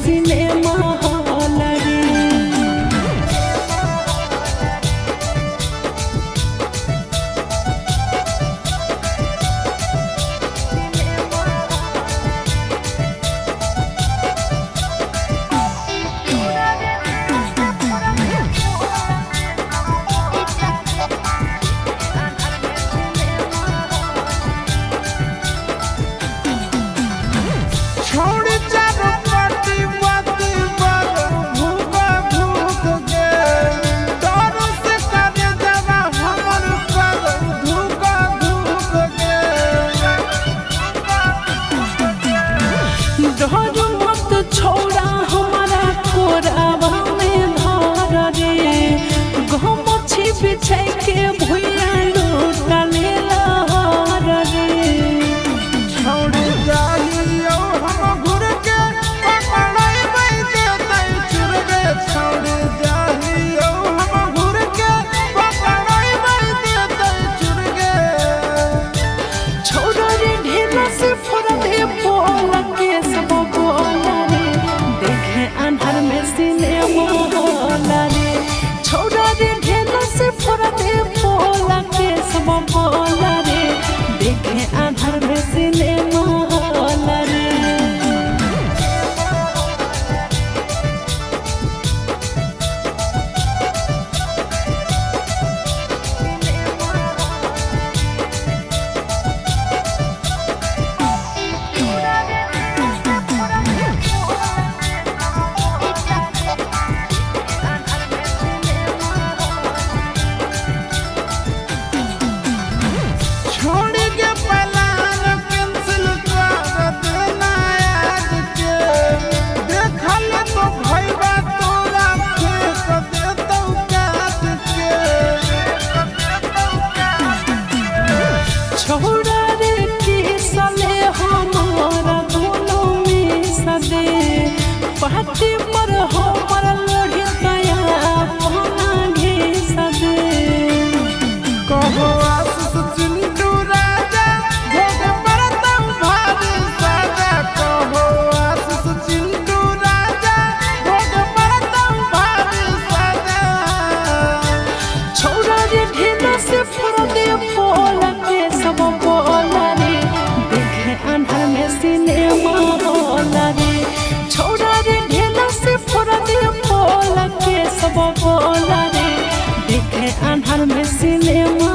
Cinema hall रे। छोड़ा हमारा कोरावा में धर रे, गमछी बिछा के भुइया लूटा ले लहर रे। छोड़ जाइयो हम घुर के पकड़ाई देते चुरगे, छोड़ जाइयो हम घुर के पकड़ाई देते चुरगे। छोड़ा रे ढेला से फोड़ दे बोला के सब बोला रे, देखे अंधार में सिनेमा हॉल रे। छोड़ा रे ढेला से फोड़ दे बोला के सब बोला रे, देखे अंधार में सिनेमा हॉल रे। छोड़ के पलान कैंसिल कर देना आज के, देखल तो भइबा तोरा फेंक देतौ काट के। छोड़ा रे किसले हमारा दोनों में सदे, पार्टी पर हमर लोढ़ी गया अपना घिस दे। कहो आशीष चिंटू राजा भोग पड़तौ भारी साजा, कहो आशीष चिंटू राजा भोग पड़तौ भारी साजा। छोड़ा रे ढेला से फोड़ दे बोला के सब बोला रे, देखे अंधार में सिनेमा हॉल रे। छोड़ा रे ढेला से फोड़ दे बोला के सब बोला रे, देखे अंधार में सिनेमा